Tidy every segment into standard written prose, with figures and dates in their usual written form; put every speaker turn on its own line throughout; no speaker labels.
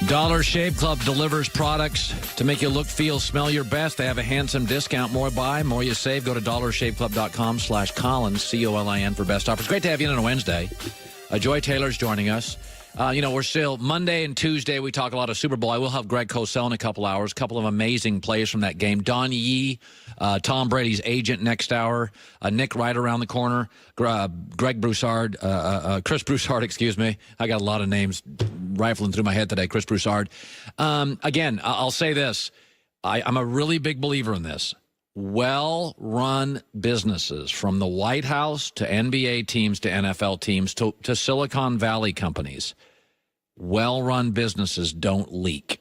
Dollar Shave Club delivers products to make you look, feel, smell your best. They have a handsome discount. More buy, more you save. Go to dollarshaveclub.com/Collins, COLIN for best offers. Great to have you in on a Wednesday. Joy Taylor's joining us. We're still Monday and Tuesday. We talk a lot of Super Bowl. I will have Greg Cosell in a couple hours. A couple of amazing plays from that game. Don Yee, Tom Brady's agent next hour. Nick right around the corner. Greg Broussard, Chris Broussard, excuse me. I got a lot of names rifling through my head today. Chris Broussard. Again, I'll say this. I'm a really big believer in this. Well-run businesses, from the White House to NBA teams to NFL teams to Silicon Valley companies, well-run businesses don't leak,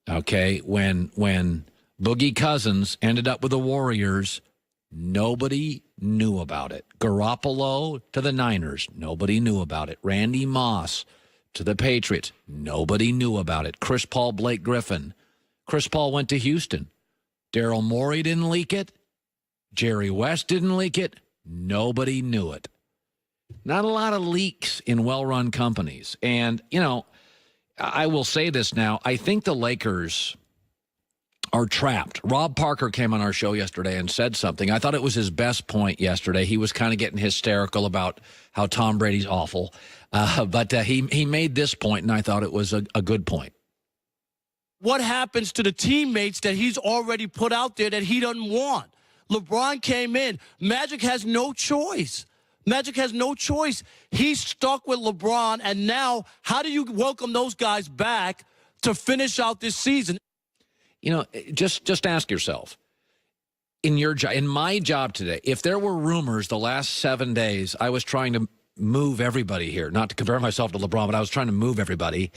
okay? When Boogie Cousins ended up with the Warriors, nobody knew about it. Garoppolo to the Niners, nobody knew about it. Randy Moss to the Patriots, nobody knew about it. Chris Paul, Blake Griffin. Chris Paul went to Houston. Daryl Morey didn't leak it. Jerry West didn't leak it. Nobody knew it. Not a lot of leaks in well-run companies. And, I will say this now. I think the Lakers are trapped. Rob Parker came on our show yesterday and said something. I thought it was his best point yesterday. He was kind of getting hysterical about how Tom Brady's awful. But he made this point, and I thought it was a good point.
What happens to the teammates that he's already put out there that he doesn't want? LeBron came in. Magic has no choice. Magic has no choice. He's stuck with LeBron, and now how do you welcome those guys back to finish out this season?
Just ask yourself, in my job today, if there were rumors the last 7 days, I was trying to move everybody here, not to compare myself to LeBron, but I was trying to move everybody.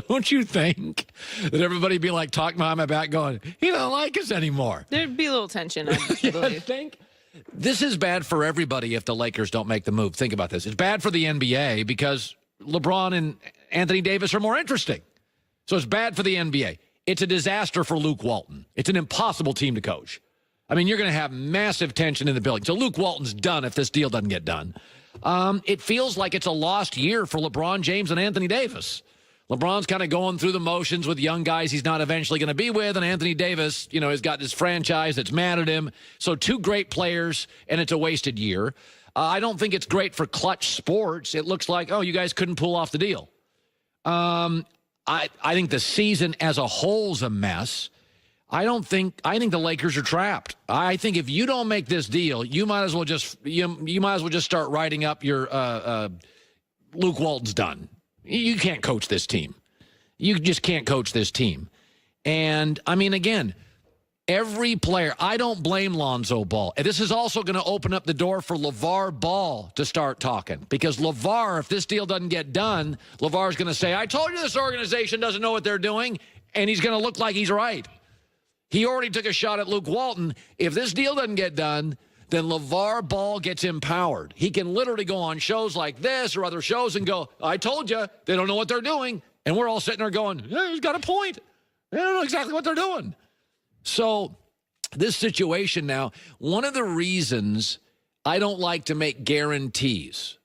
Don't you think that everybody be like talking behind my back going, he don't like us anymore?
There'd be a little tension, I believe.
I think this is bad for everybody if the Lakers don't make the move. Think about this. It's bad for the NBA because LeBron and Anthony Davis are more interesting. So it's bad for the NBA. It's a disaster for Luke Walton. It's an impossible team to coach. I mean, you're going to have massive tension in the building. So Luke Walton's done if this deal doesn't get done. It feels like it's a lost year for LeBron James and Anthony Davis. LeBron's kind of going through the motions with young guys he's not eventually going to be with, and Anthony Davis, has got this franchise that's mad at him. So two great players, and it's a wasted year. I don't think it's great for clutch sports. It looks like, you guys couldn't pull off the deal. I think the season as a whole's a mess. I think the Lakers are trapped. I think if you don't make this deal, you might as well just start writing up your Luke Walton's done. You can't coach this team. You just can't coach this team. And, again, every player, I don't blame Lonzo Ball. And this is also going to open up the door for LeVar Ball to start talking. Because LeVar, if this deal doesn't get done, LeVar's going to say, I told you this organization doesn't know what they're doing. And he's going to look like he's right. He already took a shot at Luke Walton. If this deal doesn't get done, then LeVar Ball gets empowered. He can literally go on shows like this or other shows and go, I told you, they don't know what they're doing. And we're all sitting there going, he's got a point. They don't know exactly what they're doing. So this situation now, one of the reasons I don't like to make guarantees,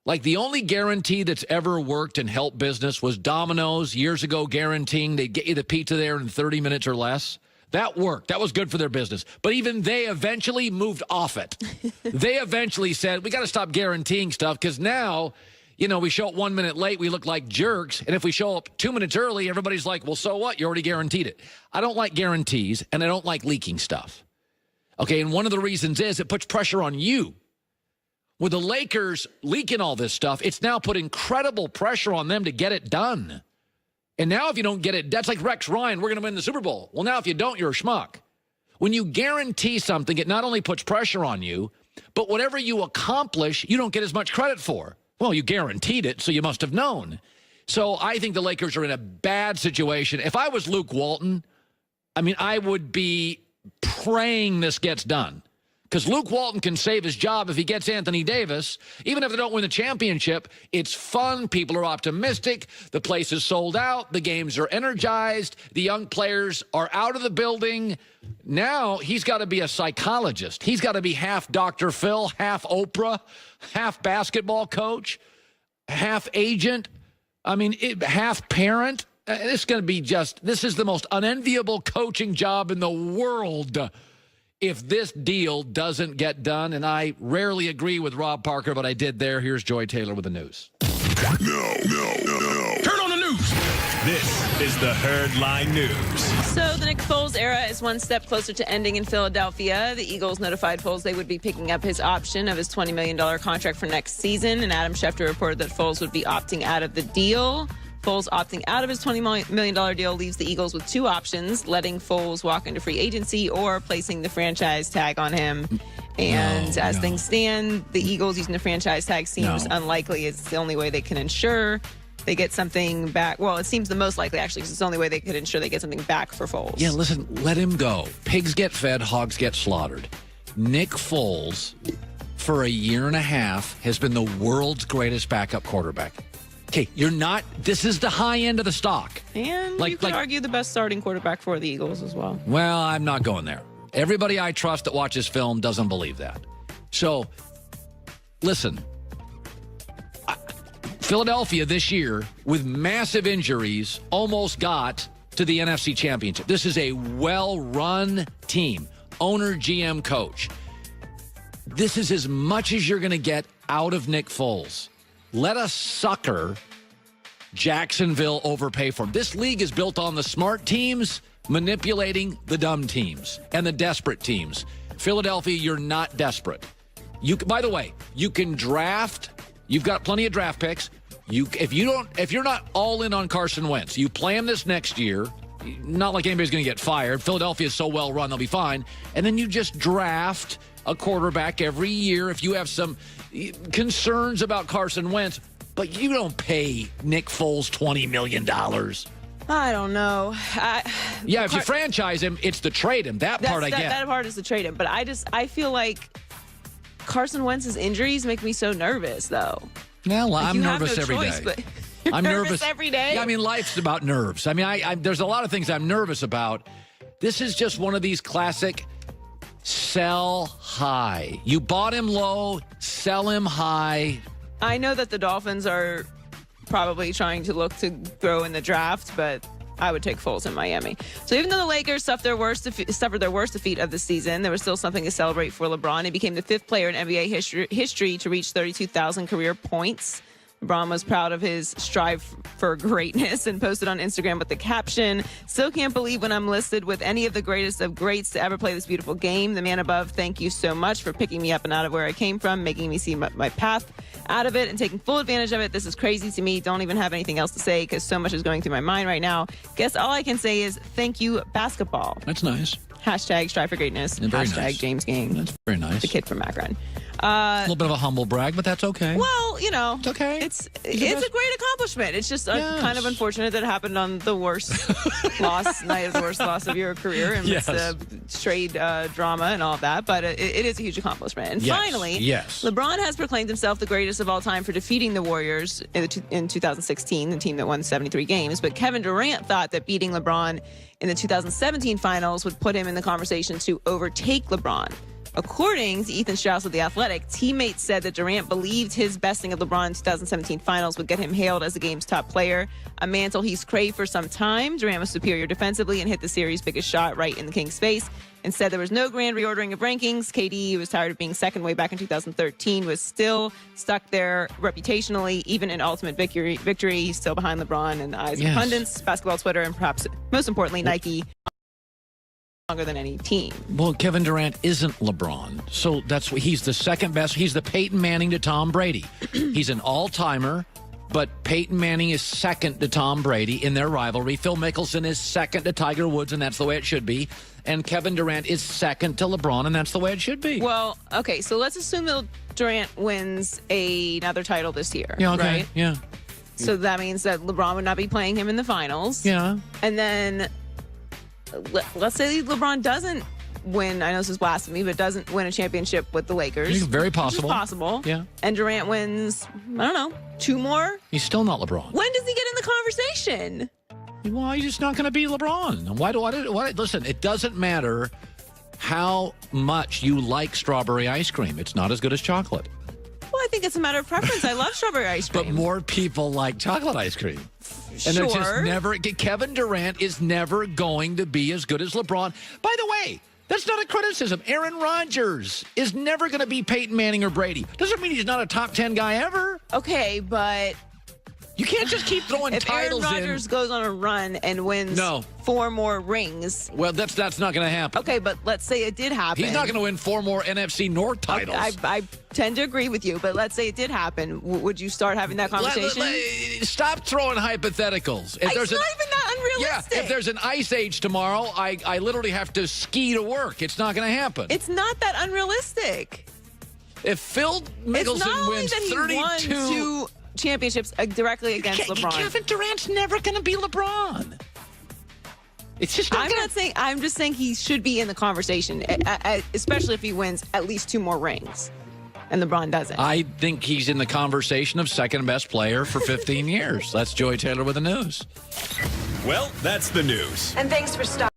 like the only guarantee that's ever worked and helped business was Domino's years ago guaranteeing they'd get you the pizza there in 30 minutes or less. That worked. That was good for their business. But even they eventually moved off it. They eventually said, we got to stop guaranteeing stuff because now, we show up 1 minute late, we look like jerks. And if we show up 2 minutes early, everybody's like, well, so what? You already guaranteed it. I don't like guarantees, and I don't like leaking stuff. Okay, and one of the reasons is it puts pressure on you. With the Lakers leaking all this stuff, it's now put incredible pressure on them to get it done. And now if you don't get it, that's like Rex Ryan, we're going to win the Super Bowl. Well, now if you don't, you're a schmuck. When you guarantee something, it not only puts pressure on you, but whatever you accomplish, you don't get as much credit for. Well, you guaranteed it, so you must have known. So I think the Lakers are in a bad situation. If I was Luke Walton, I would be praying this gets done. Because Luke Walton can save his job if he gets Anthony Davis. Even if they don't win the championship, it's fun. People are optimistic. The place is sold out. The games are energized. The young players are out of the building. Now he's got to be a psychologist. He's got to be half Dr. Phil, half Oprah, half basketball coach, half agent. Half parent. This is going to be this is the most unenviable coaching job in the world if this deal doesn't get done. And I rarely agree with Rob Parker, but I did there. Here's Joy Taylor with the news.
No. Turn on the news. This is the Herdline News.
So the Nick Foles era is one step closer to ending in Philadelphia. The Eagles notified Foles they would be picking up his option of his $20 million contract for next season. And Adam Schefter reported that Foles would be opting out of the deal. Foles opting out of his $20 million deal leaves the Eagles with two options, letting Foles walk into free agency or placing the franchise tag on him. And as things stand, the Eagles using the franchise tag seems unlikely. It's the only way they can ensure they get something back. Well, it seems the most likely, actually, because it's the only way they could ensure they get something back for Foles.
Yeah, listen, let him go. Pigs get fed, hogs get slaughtered. Nick Foles, for a year and a half, has been the world's greatest backup quarterback. Okay, this is the high end of the stock.
And you could argue the best starting quarterback for the Eagles as well.
Well, I'm not going there. Everybody I trust that watches film doesn't believe that. So, listen, Philadelphia this year, with massive injuries, almost got to the NFC Championship. This is a well-run team. Owner, GM, coach. This is as much as you're going to get out of Nick Foles. Let us sucker Jacksonville overpay for him. This league is built on the smart teams manipulating the dumb teams and the desperate teams. Philadelphia, you're not desperate. By the way, you can draft. You've got plenty of draft picks. If you're not all in on Carson Wentz, you play him this next year. Not like anybody's going to get fired. Philadelphia is so well run, they'll be fine. And then you just draft a quarterback every year if you have some concerns about Carson Wentz. But you don't pay Nick Foles $20 million.
I don't know.
If you franchise him, it's to trade him. That part I get.
That part is to trade him. But I feel like Carson Wentz's injuries make me so nervous, though.
Well, I'm nervous every day.
But I'm nervous every day.
Yeah, I mean, life's about nerves. I mean, there's a lot of things I'm nervous about. This is just one of these classic sell high. You bought him low, sell him high.
I know that the Dolphins are probably trying to look to grow in the draft, but I would take Foles in Miami. So even though the Lakers suffered their worst defeat of the season, there was still something to celebrate for LeBron. He became the fifth player in NBA history to reach 32,000 career points. LeBron was proud of his strive for greatness and posted on Instagram with the caption, "Still can't believe when I'm listed with any of the greatest of greats to ever play this beautiful game. The man above, thank you so much for picking me up and out of where I came from, making me see my path out of it and taking full advantage of it. This is crazy to me. Don't even have anything else to say because so much is going through my mind right now. Guess all I can say is thank you, basketball."
That's nice.
Hashtag strive for greatness. Hashtag
nice.
James Gang.
That's very nice.
The kid from Akron.
A little bit of a humble brag, but that's okay.
Well, you know,
it's okay.
It's a great accomplishment. It's just kind of unfortunate that it happened on the worst night of the worst loss of your career and it's trade drama and all of that. But it is a huge accomplishment. And finally, LeBron has proclaimed himself the greatest of all time for defeating the Warriors in 2016, the team that won 73 games. But Kevin Durant thought that beating LeBron in the 2017 finals would put him in the conversation to overtake LeBron. According to Ethan Strauss of The Athletic, teammates said that Durant believed his besting of LeBron in 2017 finals would get him hailed as the game's top player, a mantle he's craved for some time. Durant was superior defensively and hit the series' biggest shot right in the Kings' face. And said there was no grand reordering of rankings. KD, who was tired of being second way back in 2013, was still stuck there reputationally. Even in ultimate victory, he's still behind LeBron in the eyes of pundits, basketball Twitter, and perhaps most importantly, Nike. Longer than any team.
Well, Kevin Durant isn't LeBron, so that's what he's the second best. He's the Peyton Manning to Tom Brady. He's an all-timer, but Peyton Manning is second to Tom Brady in their rivalry. Phil Mickelson is second to Tiger Woods, and that's the way it should be. And Kevin Durant is second to LeBron, and that's the way it should be.
Well, okay, so let's assume that Durant wins another title this year.
Yeah, okay.
Right?
Yeah.
So that means that LeBron would not be playing him in the finals.
Yeah.
And then let's say LeBron doesn't win, I know this is blasphemy, but doesn't win a championship with the Lakers.
It's very possible.
Which is possible.
Yeah.
And Durant wins, I don't know, 2 more?
He's still not LeBron.
When does he get in the conversation?
Well, he's just not going to be LeBron. Why? Listen, it doesn't matter how much you like strawberry ice cream. It's not as good as chocolate.
Well, I think it's a matter of preference. I love strawberry ice cream.
But more people like chocolate ice cream. And they're just never. Kevin Durant is never going to be as good as LeBron. By the way, that's not a criticism. Aaron Rodgers is never going to be Peyton Manning or Brady. Doesn't mean he's not a top 10 guy ever.
Okay, but
you can't just keep throwing titles in.
If Aaron Rodgers goes on a run and wins 4 more rings.
Well, that's not going to happen.
Okay, but let's say it did happen.
He's not going to win 4 more NFC North titles.
I tend to agree with you, but let's say it did happen. Would you start having that conversation?
Stop throwing hypotheticals.
It's not even that unrealistic.
Yeah, if there's an ice age tomorrow, I literally have to ski to work. It's not going to happen.
It's not that unrealistic.
If Phil Mickelson wins 32
won 2 championships directly against LeBron.
Kevin Durant's never going to be LeBron. It's just not
I'm just saying he should be in the conversation, especially if he wins at least 2 more rings. And LeBron doesn't.
I think he's in the conversation of second best player for 15 years. That's Joy Taylor with the news.
Well, that's the news.
And thanks for stopping.